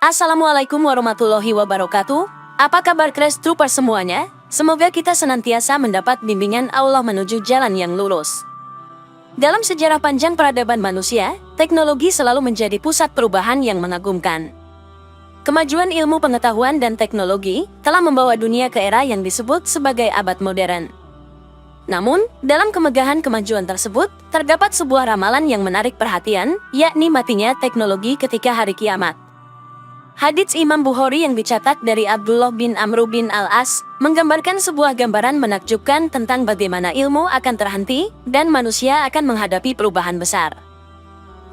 Assalamualaikum warahmatullahi wabarakatuh. Apa kabar Crash Troopers semuanya? Semoga kita senantiasa mendapat bimbingan Allah menuju jalan yang lurus. Dalam sejarah panjang peradaban manusia, teknologi selalu menjadi pusat perubahan yang mengagumkan. Kemajuan ilmu pengetahuan dan teknologi telah membawa dunia ke era yang disebut sebagai abad modern. Namun, dalam kemegahan kemajuan tersebut, terdapat sebuah ramalan yang menarik perhatian, yakni matinya teknologi ketika hari kiamat. Hadits Imam Bukhari yang dicatat dari Abdullah bin Amr bin Al-As menggambarkan sebuah gambaran menakjubkan tentang bagaimana ilmu akan terhenti dan manusia akan menghadapi perubahan besar.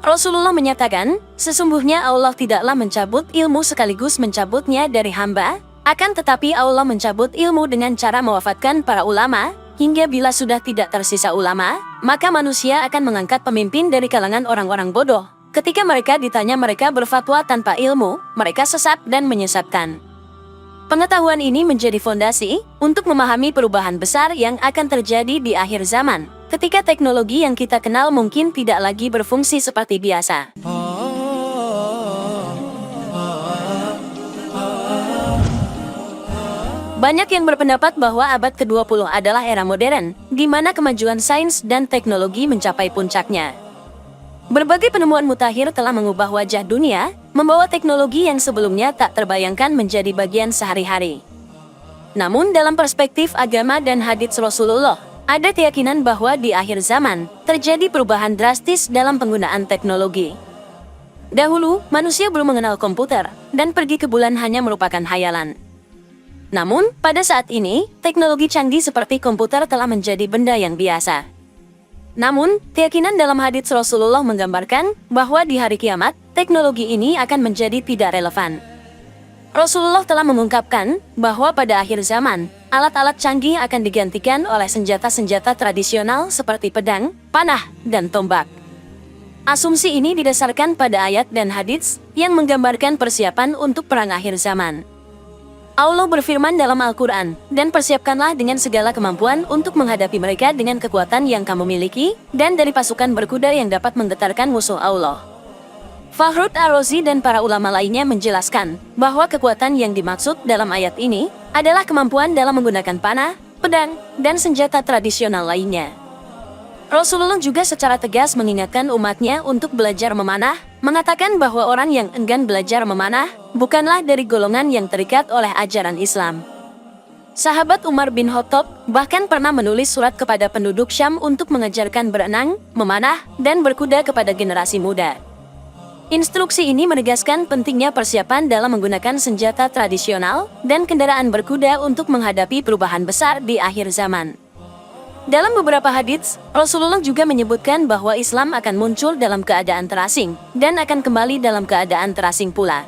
Rasulullah menyatakan, sesungguhnya Allah tidaklah mencabut ilmu sekaligus mencabutnya dari hamba, akan tetapi Allah mencabut ilmu dengan cara mewafatkan para ulama, hingga bila sudah tidak tersisa ulama, maka manusia akan mengangkat pemimpin dari kalangan orang-orang bodoh. Ketika mereka ditanya mereka berfatwa tanpa ilmu, mereka sesat dan menyesatkan. Pengetahuan ini menjadi fondasi untuk memahami perubahan besar yang akan terjadi di akhir zaman, ketika teknologi yang kita kenal mungkin tidak lagi berfungsi seperti biasa. Banyak yang berpendapat bahwa abad ke-20 adalah era modern, di mana kemajuan sains dan teknologi mencapai puncaknya. Berbagai penemuan mutakhir telah mengubah wajah dunia, membawa teknologi yang sebelumnya tak terbayangkan menjadi bagian sehari-hari. Namun dalam perspektif agama dan hadits Rasulullah, ada keyakinan bahwa di akhir zaman, terjadi perubahan drastis dalam penggunaan teknologi. Dahulu, manusia belum mengenal komputer, dan pergi ke bulan hanya merupakan hayalan. Namun, pada saat ini, teknologi canggih seperti komputer telah menjadi benda yang biasa. Namun, keyakinan dalam hadits Rasulullah menggambarkan bahwa di hari kiamat, teknologi ini akan menjadi tidak relevan. Rasulullah telah mengungkapkan bahwa pada akhir zaman, alat-alat canggih akan digantikan oleh senjata-senjata tradisional seperti pedang, panah, dan tombak. Asumsi ini didasarkan pada ayat dan hadits yang menggambarkan persiapan untuk perang akhir zaman. Allah berfirman dalam Al-Quran, dan persiapkanlah dengan segala kemampuan untuk menghadapi mereka dengan kekuatan yang kamu miliki, dan dari pasukan berkuda yang dapat menggetarkan musuh Allah. Fakhrud Ar-Razi dan para ulama lainnya menjelaskan bahwa kekuatan yang dimaksud dalam ayat ini adalah kemampuan dalam menggunakan panah, pedang, dan senjata tradisional lainnya. Rasulullah juga secara tegas mengingatkan umatnya untuk belajar memanah, mengatakan bahwa orang yang enggan belajar memanah bukanlah dari golongan yang terikat oleh ajaran Islam. Sahabat Umar bin Khattab bahkan pernah menulis surat kepada penduduk Syam untuk mengajarkan berenang, memanah, dan berkuda kepada generasi muda. Instruksi ini menegaskan pentingnya persiapan dalam menggunakan senjata tradisional dan kendaraan berkuda untuk menghadapi perubahan besar di akhir zaman. Dalam beberapa hadits, Rasulullah juga menyebutkan bahwa Islam akan muncul dalam keadaan terasing, dan akan kembali dalam keadaan terasing pula.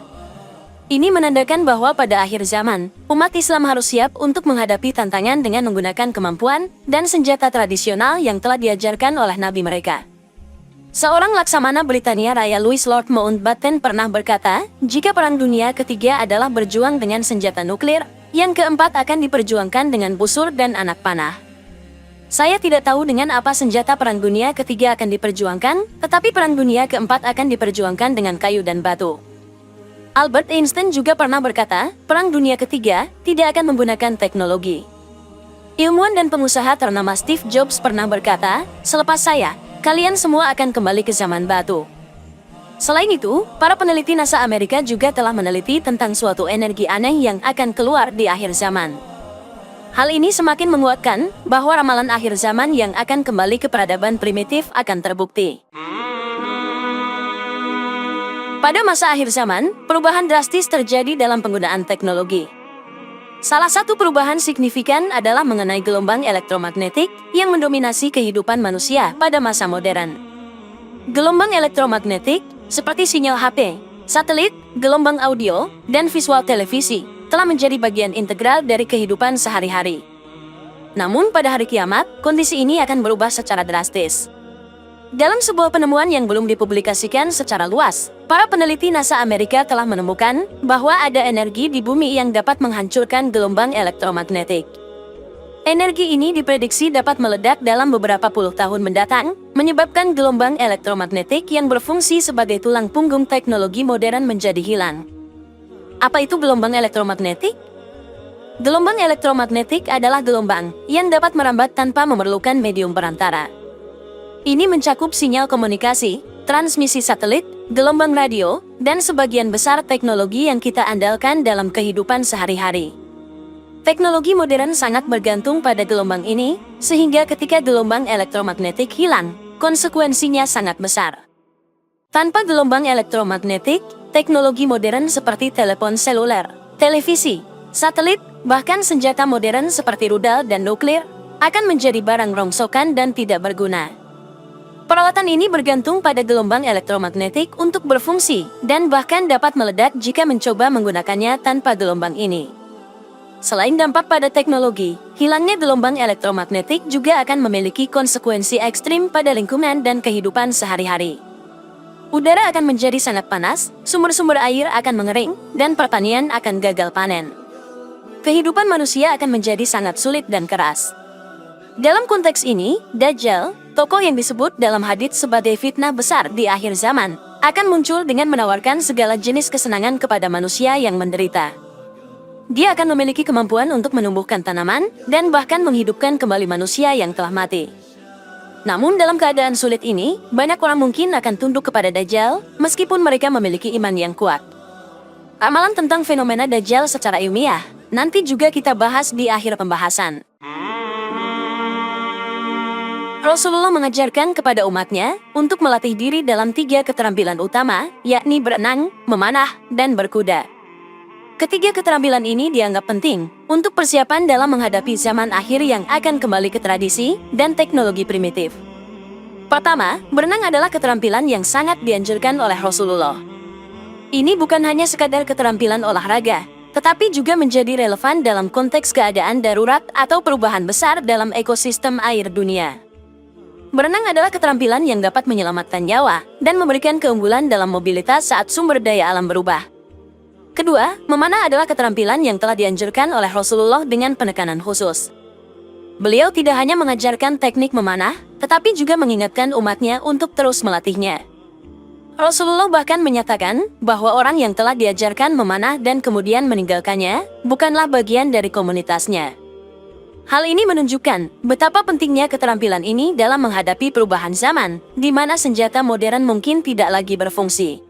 Ini menandakan bahwa pada akhir zaman, umat Islam harus siap untuk menghadapi tantangan dengan menggunakan kemampuan dan senjata tradisional yang telah diajarkan oleh Nabi mereka. Seorang laksamana Britania Raya Louis Lord Mountbatten pernah berkata, jika Perang Dunia Ketiga adalah berjuang dengan senjata nuklir, yang keempat akan diperjuangkan dengan busur dan anak panah. Saya tidak tahu dengan apa senjata Perang Dunia Ketiga akan diperjuangkan, tetapi Perang Dunia Keempat akan diperjuangkan dengan kayu dan batu. Albert Einstein juga pernah berkata, Perang Dunia Ketiga tidak akan menggunakan teknologi. Ilmuwan dan pengusaha ternama Steve Jobs pernah berkata, selepas saya, kalian semua akan kembali ke zaman batu. Selain itu, para peneliti NASA Amerika juga telah meneliti tentang suatu energi aneh yang akan keluar di akhir zaman. Hal ini semakin menguatkan bahwa ramalan akhir zaman yang akan kembali ke peradaban primitif akan terbukti. Pada masa akhir zaman, perubahan drastis terjadi dalam penggunaan teknologi. Salah satu perubahan signifikan adalah mengenai gelombang elektromagnetik yang mendominasi kehidupan manusia pada masa modern. Gelombang elektromagnetik, seperti sinyal HP, satelit, gelombang audio, dan visual televisi, telah menjadi bagian integral dari kehidupan sehari-hari. Namun pada hari kiamat, kondisi ini akan berubah secara drastis. Dalam sebuah penemuan yang belum dipublikasikan secara luas, para peneliti NASA Amerika telah menemukan bahwa ada energi di bumi yang dapat menghancurkan gelombang elektromagnetik. Energi ini diprediksi dapat meledak dalam beberapa puluh tahun mendatang, menyebabkan gelombang elektromagnetik yang berfungsi sebagai tulang punggung teknologi modern menjadi hilang. Apa itu gelombang elektromagnetik? Gelombang elektromagnetik adalah gelombang yang dapat merambat tanpa memerlukan medium perantara. Ini mencakup sinyal komunikasi, transmisi satelit, gelombang radio, dan sebagian besar teknologi yang kita andalkan dalam kehidupan sehari-hari. Teknologi modern sangat bergantung pada gelombang ini, sehingga ketika gelombang elektromagnetik hilang, konsekuensinya sangat besar. Tanpa gelombang elektromagnetik, teknologi modern seperti telepon seluler, televisi, satelit, bahkan senjata modern seperti rudal dan nuklir, akan menjadi barang rongsokan dan tidak berguna. Peralatan ini bergantung pada gelombang elektromagnetik untuk berfungsi, dan bahkan dapat meledak jika mencoba menggunakannya tanpa gelombang ini. Selain dampak pada teknologi, hilangnya gelombang elektromagnetik juga akan memiliki konsekuensi ekstrim pada lingkungan dan kehidupan sehari-hari. Udara akan menjadi sangat panas, sumber-sumber air akan mengering, dan pertanian akan gagal panen. Kehidupan manusia akan menjadi sangat sulit dan keras. Dalam konteks ini, Dajjal, tokoh yang disebut dalam hadits sebagai fitnah besar di akhir zaman, akan muncul dengan menawarkan segala jenis kesenangan kepada manusia yang menderita. Dia akan memiliki kemampuan untuk menumbuhkan tanaman, dan bahkan menghidupkan kembali manusia yang telah mati. Namun dalam keadaan sulit ini, banyak orang mungkin akan tunduk kepada Dajjal, meskipun mereka memiliki iman yang kuat. Amalan tentang fenomena Dajjal secara ilmiah nanti juga kita bahas di akhir pembahasan. Rasulullah mengajarkan kepada umatnya untuk melatih diri dalam 3 keterampilan utama, yakni berenang, memanah, dan berkuda. Ketiga keterampilan ini dianggap penting untuk persiapan dalam menghadapi zaman akhir yang akan kembali ke tradisi dan teknologi primitif. Pertama, berenang adalah keterampilan yang sangat dianjurkan oleh Rasulullah. Ini bukan hanya sekadar keterampilan olahraga, tetapi juga menjadi relevan dalam konteks keadaan darurat atau perubahan besar dalam ekosistem air dunia. Berenang adalah keterampilan yang dapat menyelamatkan nyawa dan memberikan keunggulan dalam mobilitas saat sumber daya alam berubah. Kedua, memanah adalah keterampilan yang telah dianjurkan oleh Rasulullah dengan penekanan khusus. Beliau tidak hanya mengajarkan teknik memanah, tetapi juga mengingatkan umatnya untuk terus melatihnya. Rasulullah bahkan menyatakan bahwa orang yang telah diajarkan memanah dan kemudian meninggalkannya bukanlah bagian dari komunitasnya. Hal ini menunjukkan betapa pentingnya keterampilan ini dalam menghadapi perubahan zaman, di mana senjata modern mungkin tidak lagi berfungsi.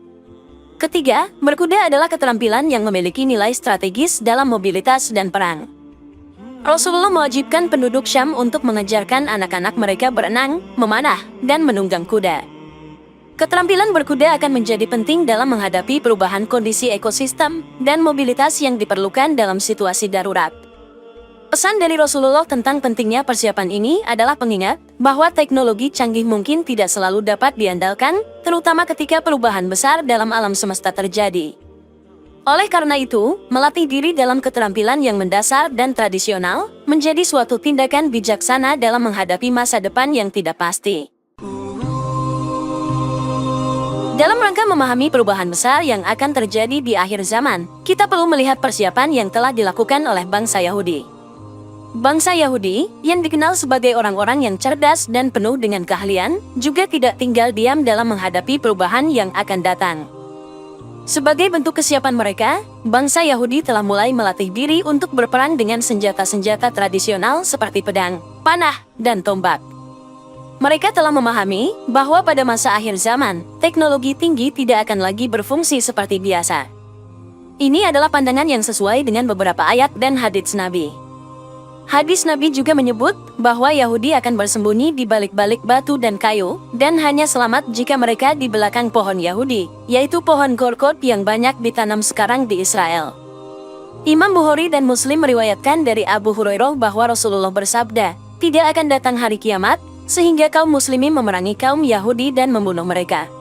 Ketiga, berkuda adalah keterampilan yang memiliki nilai strategis dalam mobilitas dan perang. Rasulullah mewajibkan penduduk Syam untuk mengajarkan anak-anak mereka berenang, memanah, dan menunggang kuda. Keterampilan berkuda akan menjadi penting dalam menghadapi perubahan kondisi ekosistem dan mobilitas yang diperlukan dalam situasi darurat. Pesan dari Rasulullah tentang pentingnya persiapan ini adalah pengingat bahwa teknologi canggih mungkin tidak selalu dapat diandalkan, terutama ketika perubahan besar dalam alam semesta terjadi. Oleh karena itu, melatih diri dalam keterampilan yang mendasar dan tradisional menjadi suatu tindakan bijaksana dalam menghadapi masa depan yang tidak pasti. Dalam rangka memahami perubahan besar yang akan terjadi di akhir zaman, kita perlu melihat persiapan yang telah dilakukan oleh bangsa Yahudi. Bangsa Yahudi, yang dikenal sebagai orang-orang yang cerdas dan penuh dengan keahlian, juga tidak tinggal diam dalam menghadapi perubahan yang akan datang. Sebagai bentuk kesiapan mereka, bangsa Yahudi telah mulai melatih diri untuk berperang dengan senjata-senjata tradisional seperti pedang, panah, dan tombak. Mereka telah memahami bahwa pada masa akhir zaman, teknologi tinggi tidak akan lagi berfungsi seperti biasa. Ini adalah pandangan yang sesuai dengan beberapa ayat dan hadits Nabi. Hadis Nabi juga menyebut bahwa Yahudi akan bersembunyi di balik-balik batu dan kayu, dan hanya selamat jika mereka di belakang pohon Yahudi, yaitu pohon Gorkot yang banyak ditanam sekarang di Israel. Imam Bukhari dan Muslim meriwayatkan dari Abu Hurairah bahwa Rasulullah bersabda, "Tidak akan datang hari kiamat, sehingga kaum muslimin memerangi kaum Yahudi dan membunuh mereka.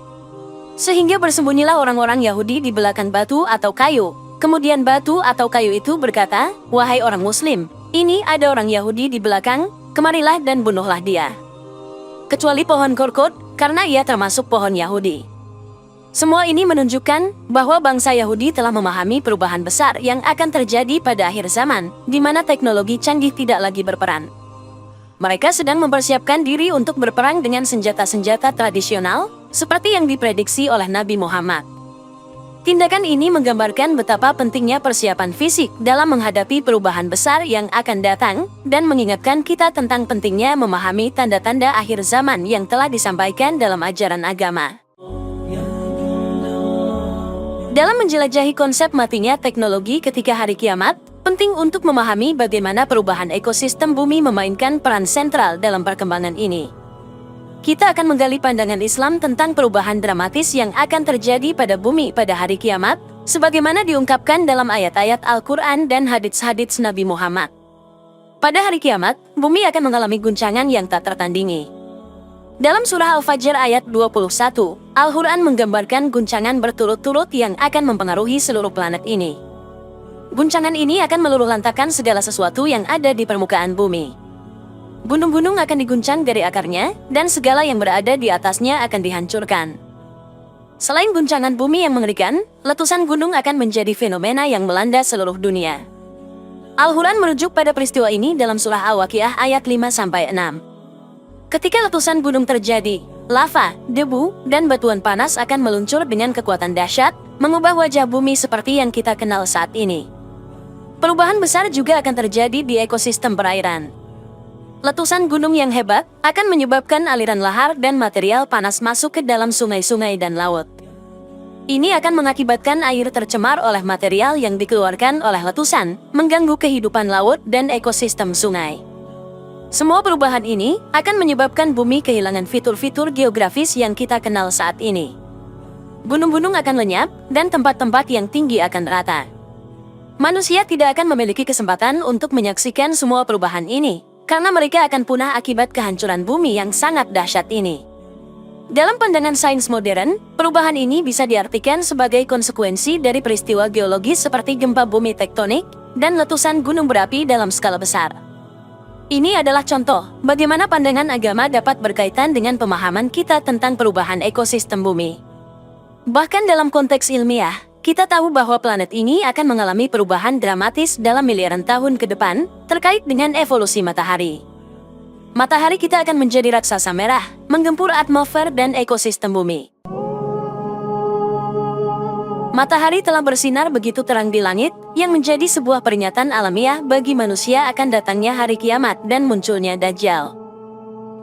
Sehingga bersembunyilah orang-orang Yahudi di belakang batu atau kayu. Kemudian batu atau kayu itu berkata, 'Wahai orang muslim, ini ada orang Yahudi di belakang, kemarilah dan bunuhlah dia.' Kecuali pohon Gorkot, karena ia termasuk pohon Yahudi." Semua ini menunjukkan bahwa bangsa Yahudi telah memahami perubahan besar yang akan terjadi pada akhir zaman, di mana teknologi canggih tidak lagi berperan. Mereka sedang mempersiapkan diri untuk berperang dengan senjata-senjata tradisional, seperti yang diprediksi oleh Nabi Muhammad. Tindakan ini menggambarkan betapa pentingnya persiapan fisik dalam menghadapi perubahan besar yang akan datang dan mengingatkan kita tentang pentingnya memahami tanda-tanda akhir zaman yang telah disampaikan dalam ajaran agama. Dalam menjelajahi konsep matinya teknologi ketika hari kiamat, penting untuk memahami bagaimana perubahan ekosistem bumi memainkan peran sentral dalam perkembangan ini. Kita akan menggali pandangan Islam tentang perubahan dramatis yang akan terjadi pada bumi pada hari kiamat, sebagaimana diungkapkan dalam ayat-ayat Al-Quran dan hadits-hadits Nabi Muhammad. Pada hari kiamat, bumi akan mengalami guncangan yang tak tertandingi. Dalam surah Al-Fajr ayat 21, Al-Quran menggambarkan guncangan berturut-turut yang akan mempengaruhi seluruh planet ini. Guncangan ini akan meluluhlantakkan segala sesuatu yang ada di permukaan bumi. Gunung-gunung akan diguncang dari akarnya, dan segala yang berada di atasnya akan dihancurkan. Selain guncangan bumi yang mengerikan, letusan gunung akan menjadi fenomena yang melanda seluruh dunia. Al-Quran merujuk pada peristiwa ini dalam surah Al-Waqiah ayat 5-6. Ketika letusan gunung terjadi, lava, debu, dan batuan panas akan meluncur dengan kekuatan dahsyat, mengubah wajah bumi seperti yang kita kenal saat ini. Perubahan besar juga akan terjadi di ekosistem perairan. Letusan gunung yang hebat akan menyebabkan aliran lahar dan material panas masuk ke dalam sungai-sungai dan laut. Ini akan mengakibatkan air tercemar oleh material yang dikeluarkan oleh letusan, mengganggu kehidupan laut dan ekosistem sungai. Semua perubahan ini akan menyebabkan bumi kehilangan fitur-fitur geografis yang kita kenal saat ini. Gunung-gunung akan lenyap, dan tempat-tempat yang tinggi akan rata. Manusia tidak akan memiliki kesempatan untuk menyaksikan semua perubahan ini, karena mereka akan punah akibat kehancuran bumi yang sangat dahsyat ini. Dalam pandangan sains modern, perubahan ini bisa diartikan sebagai konsekuensi dari peristiwa geologis seperti gempa bumi tektonik dan letusan gunung berapi dalam skala besar. Ini adalah contoh bagaimana pandangan agama dapat berkaitan dengan pemahaman kita tentang perubahan ekosistem bumi. Bahkan dalam konteks ilmiah, kita tahu bahwa planet ini akan mengalami perubahan dramatis dalam miliaran tahun ke depan terkait dengan evolusi matahari. Matahari kita akan menjadi raksasa merah, menggempur atmosfer dan ekosistem bumi. Matahari telah bersinar begitu terang di langit, yang menjadi sebuah peringatan alamiah bagi manusia akan datangnya hari kiamat dan munculnya Dajjal.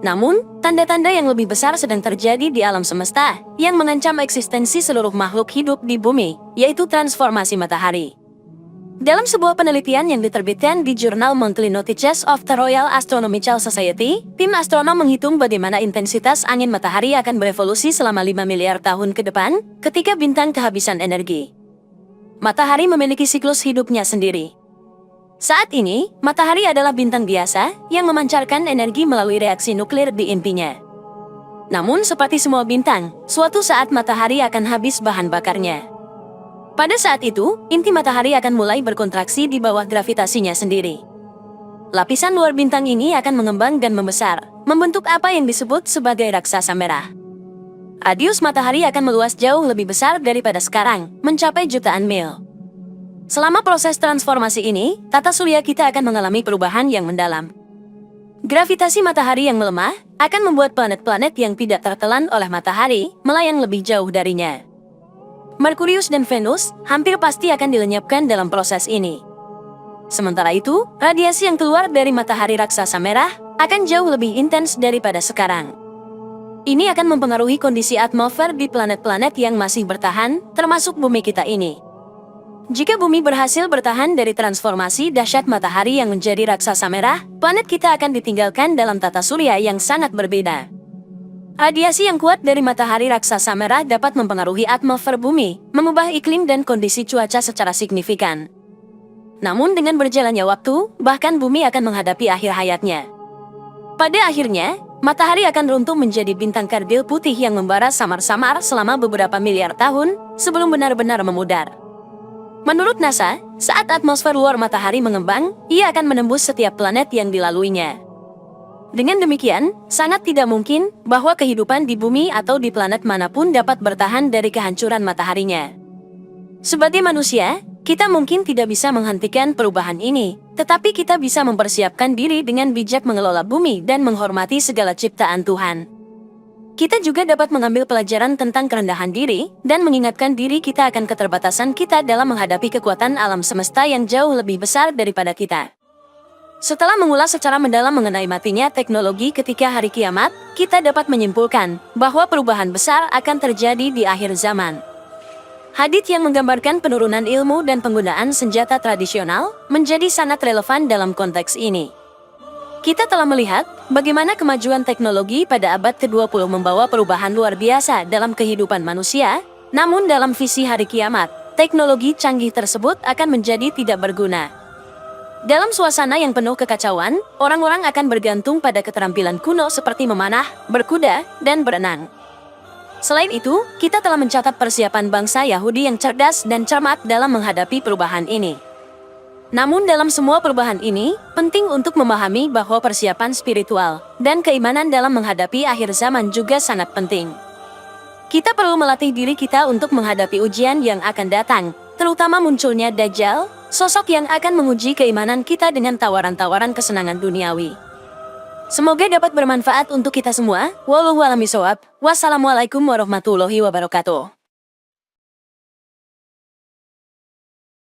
Namun, tanda-tanda yang lebih besar sedang terjadi di alam semesta, yang mengancam eksistensi seluruh makhluk hidup di bumi, yaitu transformasi matahari. Dalam sebuah penelitian yang diterbitkan di jurnal Monthly Notices of the Royal Astronomical Society, tim astronom menghitung bagaimana intensitas angin matahari akan berevolusi selama 5 miliar tahun ke depan, ketika bintang kehabisan energi. Matahari memiliki siklus hidupnya sendiri. Saat ini, matahari adalah bintang biasa yang memancarkan energi melalui reaksi nuklir di intinya. Namun seperti semua bintang, suatu saat matahari akan habis bahan bakarnya. Pada saat itu, inti matahari akan mulai berkontraksi di bawah gravitasinya sendiri. Lapisan luar bintang ini akan mengembang dan membesar, membentuk apa yang disebut sebagai raksasa merah. Radius matahari akan meluas jauh lebih besar daripada sekarang, mencapai jutaan mil. Selama proses transformasi ini, tata surya kita akan mengalami perubahan yang mendalam. Gravitasi matahari yang melemah akan membuat planet-planet yang tidak tertelan oleh matahari melayang lebih jauh darinya. Merkurius dan Venus hampir pasti akan dilenyapkan dalam proses ini. Sementara itu, radiasi yang keluar dari matahari raksasa merah akan jauh lebih intens daripada sekarang. Ini akan mempengaruhi kondisi atmosfer di planet-planet yang masih bertahan, termasuk bumi kita ini. Jika bumi berhasil bertahan dari transformasi dahsyat matahari yang menjadi raksasa merah, planet kita akan ditinggalkan dalam tata surya yang sangat berbeda. Radiasi yang kuat dari matahari raksasa merah dapat mempengaruhi atmosfer bumi, mengubah iklim dan kondisi cuaca secara signifikan. Namun dengan berjalannya waktu, bahkan bumi akan menghadapi akhir hayatnya. Pada akhirnya, matahari akan runtuh menjadi bintang kerdil putih yang membara samar-samar selama beberapa miliar tahun, sebelum benar-benar memudar. Menurut NASA, saat atmosfer luar matahari mengembang, ia akan menembus setiap planet yang dilaluinya. Dengan demikian, sangat tidak mungkin bahwa kehidupan di bumi atau di planet manapun dapat bertahan dari kehancuran mataharinya. Sebagai manusia, kita mungkin tidak bisa menghentikan perubahan ini, tetapi kita bisa mempersiapkan diri dengan bijak mengelola bumi dan menghormati segala ciptaan Tuhan. Kita juga dapat mengambil pelajaran tentang kerendahan diri dan mengingatkan diri kita akan keterbatasan kita dalam menghadapi kekuatan alam semesta yang jauh lebih besar daripada kita. Setelah mengulas secara mendalam mengenai matinya teknologi ketika hari kiamat, kita dapat menyimpulkan bahwa perubahan besar akan terjadi di akhir zaman. Hadits yang menggambarkan penurunan ilmu dan penggunaan senjata tradisional menjadi sangat relevan dalam konteks ini. Kita telah melihat bagaimana kemajuan teknologi pada abad ke-20 membawa perubahan luar biasa dalam kehidupan manusia, namun dalam visi hari kiamat, teknologi canggih tersebut akan menjadi tidak berguna. Dalam suasana yang penuh kekacauan, orang-orang akan bergantung pada keterampilan kuno seperti memanah, berkuda, dan berenang. Selain itu, kita telah mencatat persiapan bangsa Yahudi yang cerdas dan cermat dalam menghadapi perubahan ini. Namun dalam semua perubahan ini, penting untuk memahami bahwa persiapan spiritual dan keimanan dalam menghadapi akhir zaman juga sangat penting. Kita perlu melatih diri kita untuk menghadapi ujian yang akan datang, terutama munculnya Dajjal, sosok yang akan menguji keimanan kita dengan tawaran-tawaran kesenangan duniawi. Semoga dapat bermanfaat untuk kita semua. Wallahu a'lam bishawab. Wassalamualaikum warahmatullahi wabarakatuh.